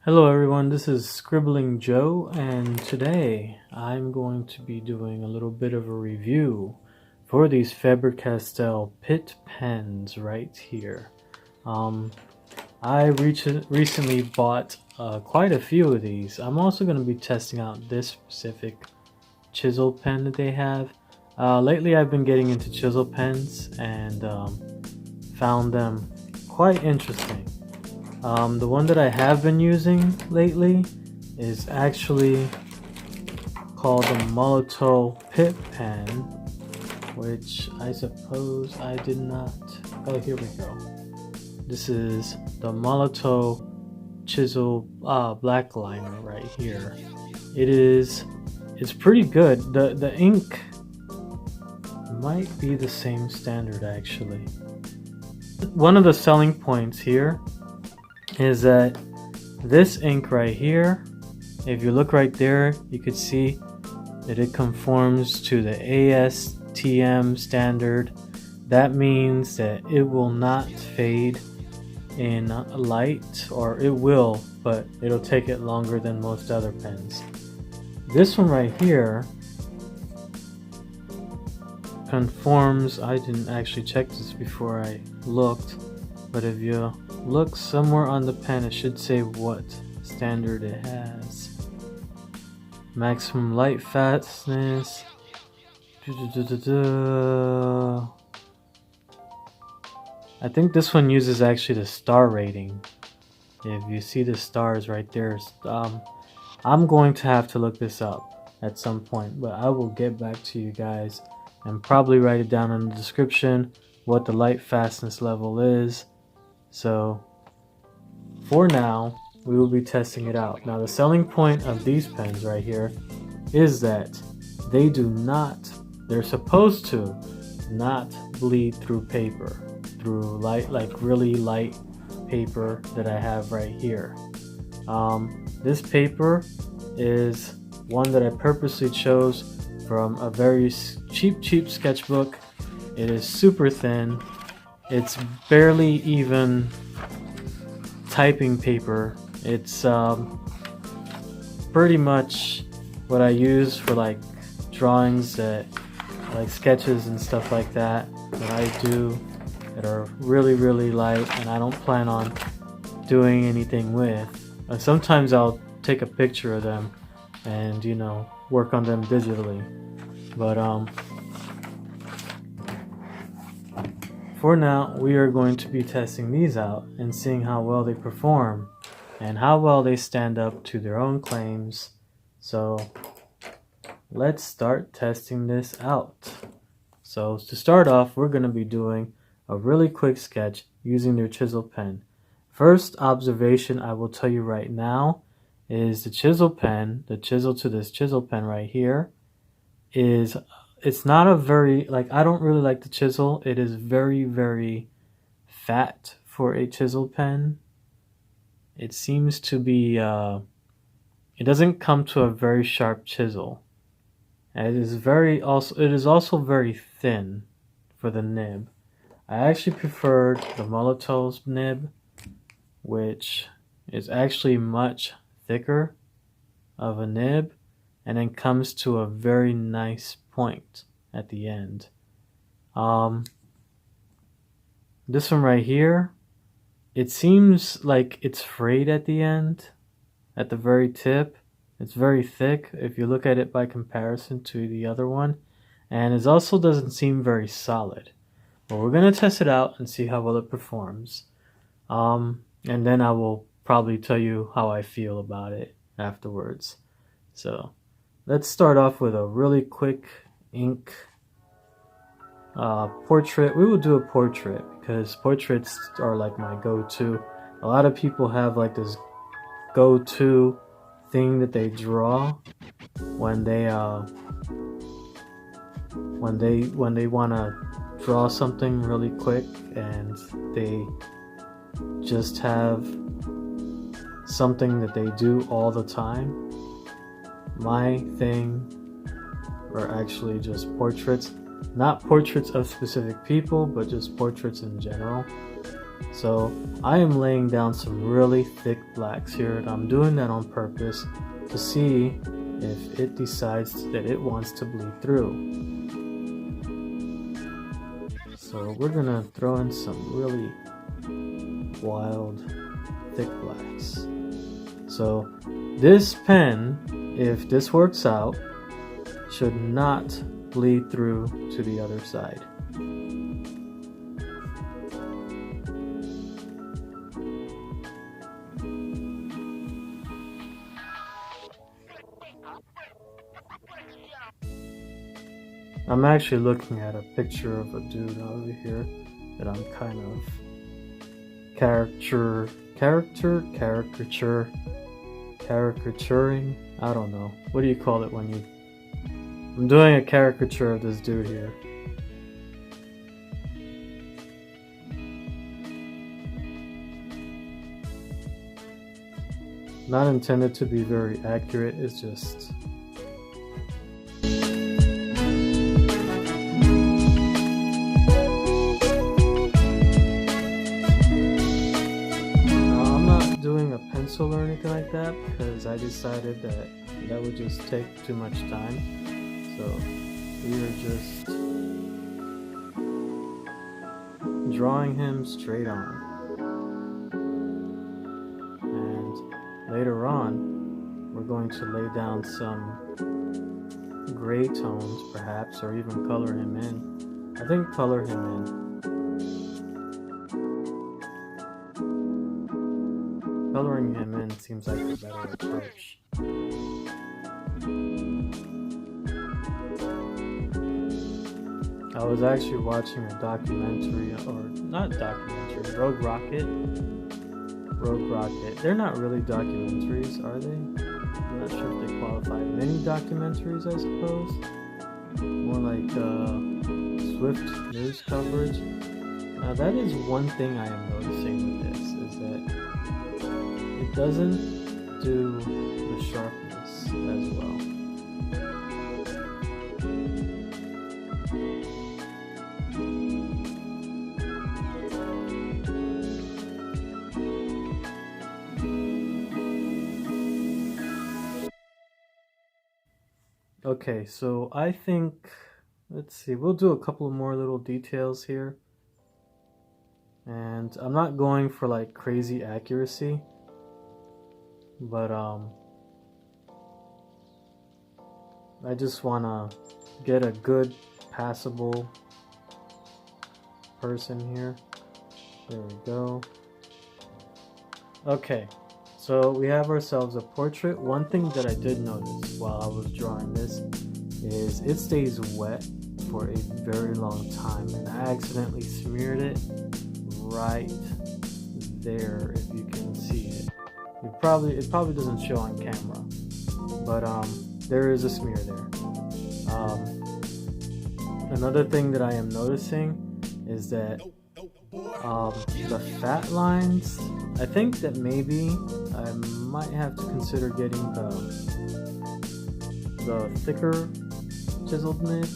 Hello everyone, this is Scribbling Joe, and today I'm going to be doing a little bit of a review for these Faber-Castell Pitt Pens right here. I recently bought quite a few of these. I'm also going to be testing out this specific chisel pen that they have. Lately I've been getting into chisel pens and found them quite interesting. The one that I have been using lately is actually called the Faber-Castell Pitt Pen, which I suppose I did not... Oh, here we go. This is the Faber-Castell Chisel Black Liner right here. It's pretty good. The ink might be the same standard actually. One of the selling points here is that this ink right here, if you look right there, you could see that it conforms to the ASTM standard. That means that it will not fade in light, or it will, but it'll take it longer than most other pens. This one right here conforms. I didn't actually check this before I looked, but if you look somewhere on the pen, it should say what standard it has. Maximum light fastness. I think this one uses actually the star rating. If you see the stars right there, I'm going to have to look this up at some point, but I will get back to you guys and probably write it down in the description what the light fastness level is. So for now, we will be testing it out. Now the selling point of these pens right here is that they do not, they're supposed to not bleed through paper, through light, like really light paper that I have right here. This paper is one that I purposely chose from a very cheap sketchbook. It is super thin. It's barely even typing paper. It's pretty much what I use for like drawings, that like sketches and stuff like that I do, that are really light and I don't plan on doing anything with. Sometimes I'll take a picture of them and, you know, work on them digitally, but for now, we are going to be testing these out and seeing how well they perform and how well they stand up to their own claims. So let's start testing this out. So to start off, we're going to be doing a really quick sketch using their chisel pen. First observation I will tell you right now is the chisel pen, the chisel to this chisel pen right here, it's not a very, like, I don't really like the chisel. It is very fat for a chisel pen. It seems to be, it doesn't come to a very sharp chisel. And it is also very thin for the nib. I actually preferred the Faber-Castell's nib, which is actually much thicker of a nib, and then comes to a very nice point at the end. This one right here, it seems like it's frayed at the end, at the very tip. It's very thick if you look at it by comparison to the other one, and it also doesn't seem very solid. But we're going to test it out and see how well it performs, and then I will probably tell you how I feel about it afterwards. So let's start off with a really quick ink portrait. We will do a portrait because portraits are like my go-to. A lot of people have like this go-to thing that they draw when they want to draw something really quick, and they just have something that they do all the time. My thing are actually just portraits, not portraits of specific people, but just portraits in general. So I am laying down some really thick blacks here, and I'm doing that on purpose to see if it decides that it wants to bleed through. So we're gonna throw in some really wild thick blacks. So this pen, if this works out, should not bleed through to the other side. I'm actually looking at a picture of a dude over here that I'm kind of caricaturing. I don't know. What do you call it when you... I'm doing a caricature of this dude here. Not intended to be very accurate, it's just... doing a pencil or anything like that because I decided that would just take too much time. So we are just drawing him straight on. And later on, we're going to lay down some gray tones perhaps, or even color him in. I think color him in. Coloring him in seems like a better approach. I was actually watching a documentary, or not documentary, Rogue Rocket. They're not really documentaries, are they? I'm not sure if they qualify. Mini documentaries, I suppose. More like swift news coverage. Now that is one thing I am noticing with this, is that it doesn't do the sharpness as well. Okay, so I think, let's see, we'll do a couple more little details here. And I'm not going for like crazy accuracy, but I just want to get a good passable person here. There we go. Okay, so we have ourselves a portrait. One thing that I did notice while I was drawing this is it stays wet for a very long time, and I accidentally smeared it right there, if you can see it. It probably doesn't show on camera, but there is a smear there. Another thing that I am noticing is that the fat lines, I think that maybe I might have to consider getting the thicker chiseled nib,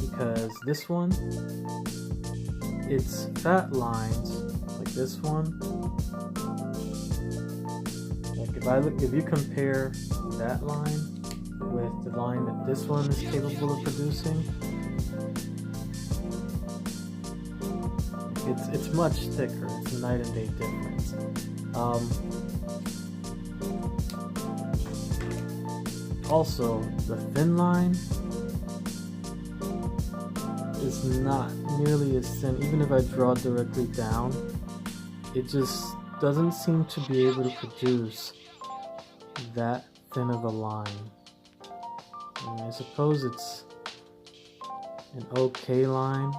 because this one, its fat lines, like this one, like if you compare that line with the line that this one is capable of producing, it's much thicker. It's a night and day difference. Also, the thin line is not nearly as thin. Even if I draw directly down, it just doesn't seem to be able to produce that thin of a line. I suppose it's an okay line,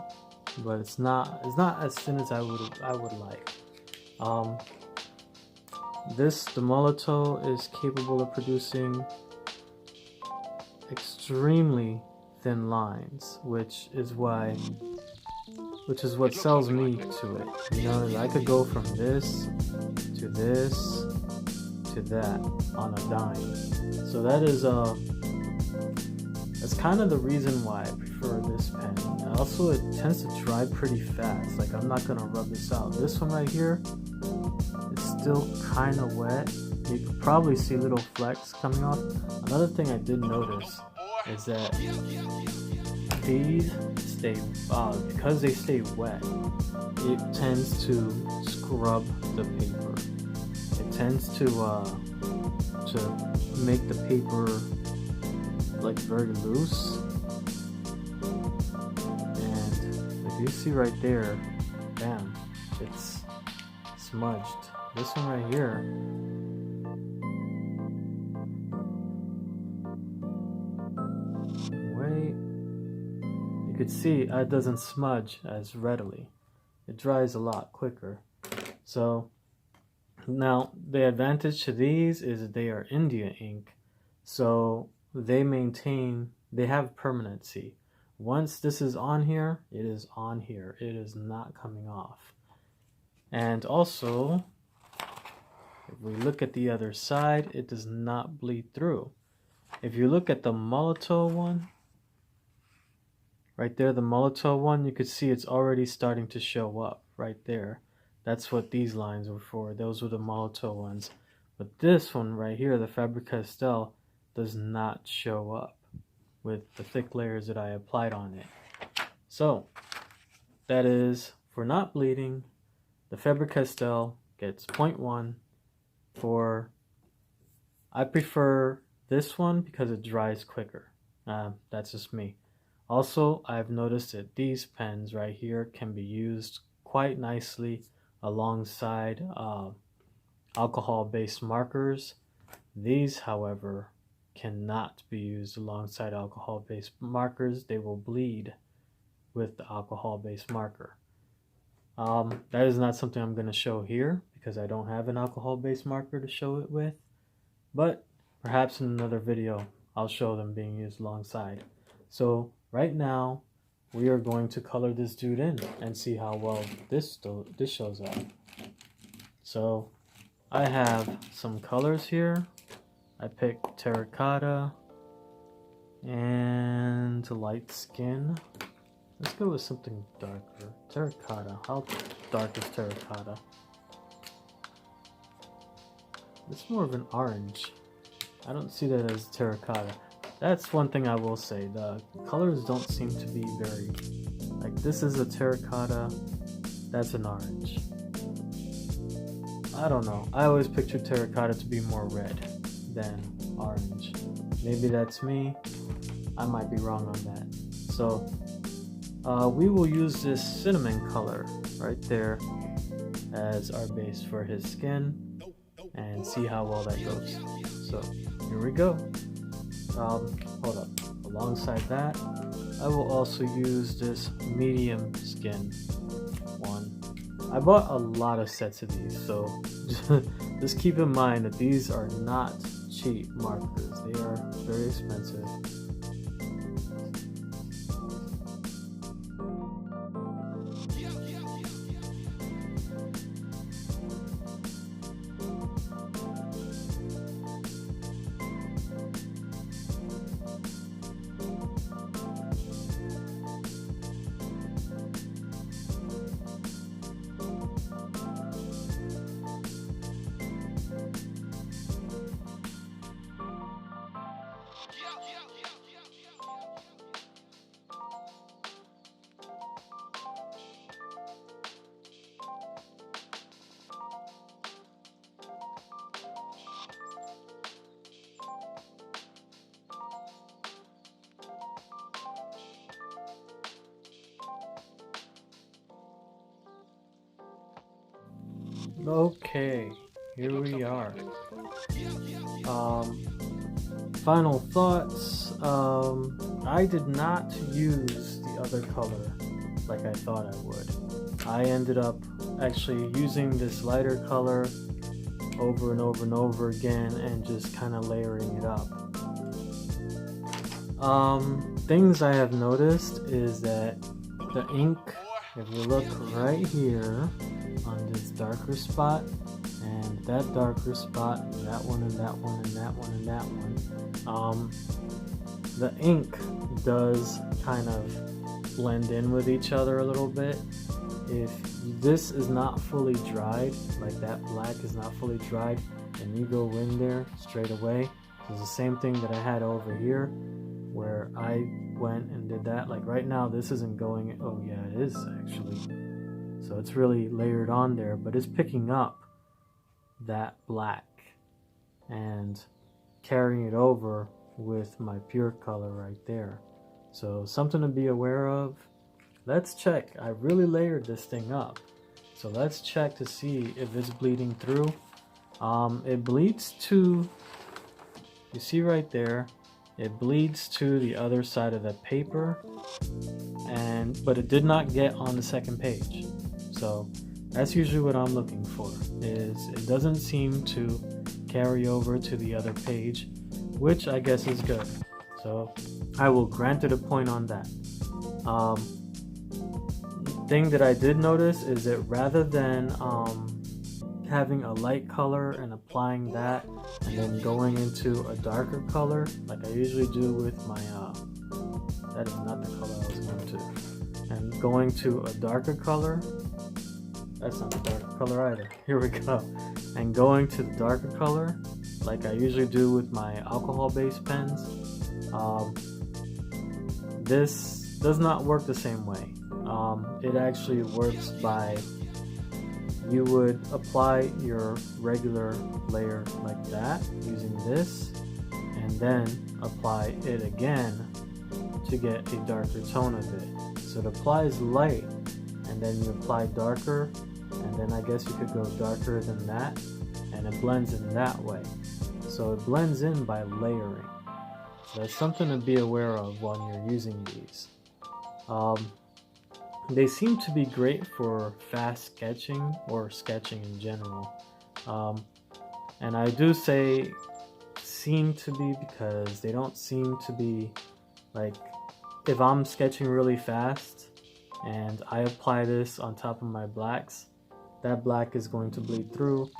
but it's not as thin as I would like. The Molotow is capable of producing extremely thin lines, which is what sells me to it. You know, I could go from this to this to that on a dime. So that is That's kind of the reason why I prefer this pen. Also, it tends to dry pretty fast. Like, I'm not gonna rub this out. This one right here, it's still kind of wet. You can probably see little flecks coming off. Another thing I did notice is that these stay, because they stay wet, it tends to scrub the paper. It tends to make the paper like very loose. And if you see right there, bam, it's smudged. This one right here, you could see it doesn't smudge as readily. It dries a lot quicker. So now the advantage to these is they are India ink, so they have permanency. Once this is on here, it is on here. It is not coming off. And also, if we look at the other side, it does not bleed through. If you look at the Molotov one, right there, the Molotov one, you could see it's already starting to show up right there. That's what these lines were for. Those were the Molotov ones. But this one right here, the Faber-Castell, does not show up with the thick layers that I applied on it. So that is, for not bleeding, the Faber-Castell gets 0.1. I prefer this one because it dries quicker. That's just me. Also, I've noticed that these pens right here can be used quite nicely alongside alcohol-based markers. These, however, cannot be used alongside alcohol-based markers. They will bleed with the alcohol-based marker. That is not something I'm going to show here because I don't have an alcohol-based marker to show it with, but perhaps in another video I'll show them being used alongside. So right now we are going to color this dude in and see how well this shows up. So I have some colors here. I picked terracotta and light skin. Let's go with something darker. Terracotta. How dark is terracotta? It's more of an orange. I don't see that as terracotta. That's one thing I will say. The colors don't seem to be very... Like, this is a terracotta. That's an orange. I don't know. I always picture terracotta to be more red than orange. Maybe that's me. I might be wrong on that. So we will use this cinnamon color right there as our base for his skin and see how well that goes. So here we go. Hold up. Alongside that, I will also use this medium skin one. I bought a lot of sets of these, so just keep in mind that these are not cheap markers. They are very expensive. Okay, here we are. Final thoughts. I did not use the other color like I thought I would. I ended up actually using this lighter color over and over and over again and just kind of layering it up. Things I have noticed is that the ink, if you look right here on this darker spot and that darker spot, and that one and that one and that one and that one, the ink does kind of blend in with each other a little bit. If this is not fully dried, like that black is not fully dried, and you go in there straight away, it's the same thing that I had over here where I went and did that. Like right now this isn't going, oh yeah, it is actually. So it's really layered on there, but it's picking up that black and carrying it over with my pure color right there. So something to be aware of. Let's check. I really layered this thing up. So let's check to see if it's bleeding through. It bleeds to, you see right there, it bleeds to the other side of the paper, but it did not get on the second page. So that's usually what I'm looking for, is it doesn't seem to carry over to the other page, which I guess is good. So I will grant it a point on that. Thing that I did notice is that rather than having a light color and applying that and then going into a darker color like I usually do with my that is not the color I was going to, and going to a darker color, that's not the darker color either, here we go, and going to the darker color like I usually do with my alcohol based pens, this does not work the same way. It actually works by, you would apply your regular layer like that using this, and then apply it again to get a darker tone of it. So it applies light, and then you apply darker, and then I guess you could go darker than that, and it blends in that way. So it blends in by layering. So that's something to be aware of when you're using these. They seem to be great for fast sketching or sketching in general. And I do say seem to be because they don't seem to be, like, if I'm sketching really fast and I apply this on top of my blacks, that black is going to bleed through.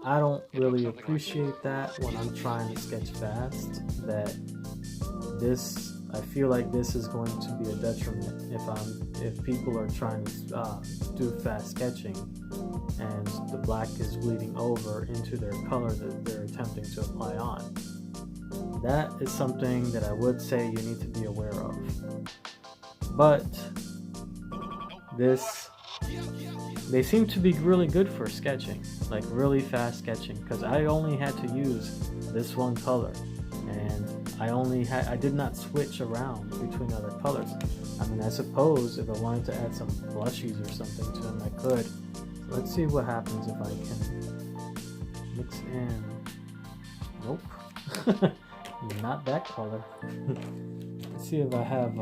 I don't really appreciate that when I'm trying to sketch fast, that this, I feel like this is going to be a detriment if people are trying to do fast sketching and the black is bleeding over into their color that they're attempting to apply on. That is something that I would say you need to be aware of. But they seem to be really good for sketching, like really fast sketching, because I only had to use this one color, and I did not switch around between other colors. I mean, I suppose if I wanted to add some blushies or something to them, I could. So let's see what happens if I can mix in. Nope. Not that color. Let's see if I have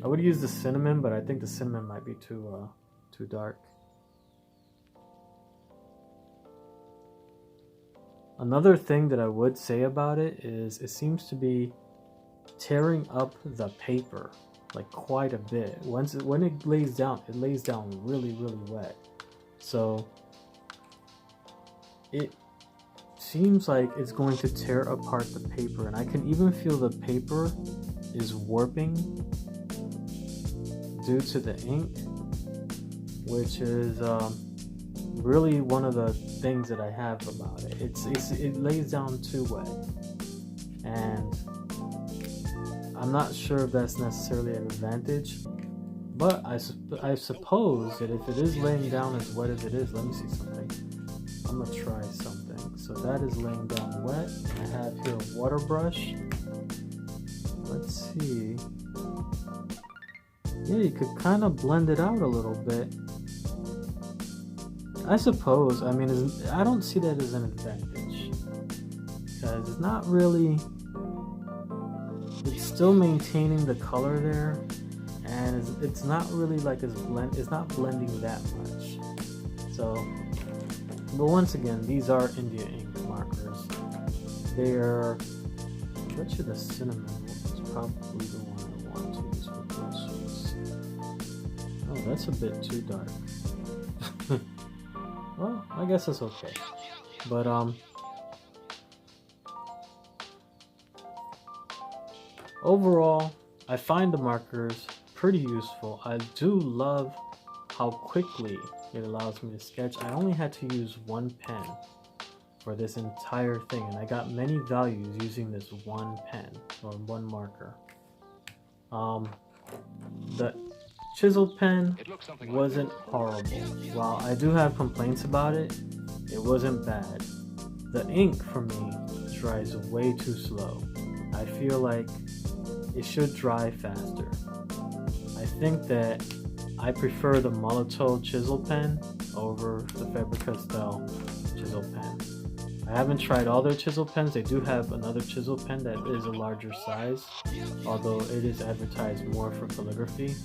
I would use the cinnamon, but I think the cinnamon might be too dark. Another thing that I would say about it is it seems to be tearing up the paper like quite a bit. When it lays down really, really wet. So it seems like it's going to tear apart the paper, and I can even feel the paper is warping due to the ink, which is really one of the things that I have about it. It lays down too wet, and I'm not sure if that's necessarily an advantage, but I suppose that if it is laying down as wet as it is, let me see something. I'm gonna try something. So that is laying down wet. I have here a water brush. Let's see. Yeah, you could kind of blend it out a little bit. I suppose, I mean, I don't see that as an advantage, because it's not really, it's still maintaining the color there, and it's not really like it's not blending that much. So, but once again, these are India ink markers. They're, I bet you the cinnamon is probably the one I want to use for brushes. Oh, that's a bit too dark. Well, I guess it's okay. But overall, I find the markers pretty useful. I do love how quickly it allows me to sketch. I only had to use one pen for this entire thing, and I got many values using this one pen or one marker. The chisel pen wasn't horrible. While I do have complaints about it, it wasn't bad. The ink for me dries way too slow. I feel like it should dry faster. I think that I prefer the Molotow chisel pen over the Faber-Castell chisel pen. I haven't tried all their chisel pens. They do have another chisel pen that is a larger size, although it is advertised more for calligraphy,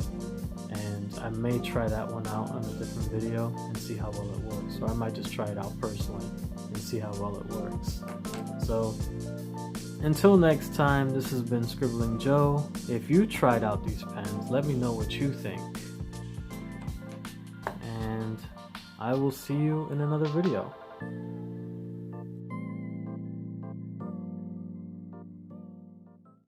and I may try that one out on a different video and see how well it works. Or I might just try it out personally and see how well it works. So until next time, this has been Scribbling Joe. If you tried out these pens, let me know what you think. And I will see you in another video.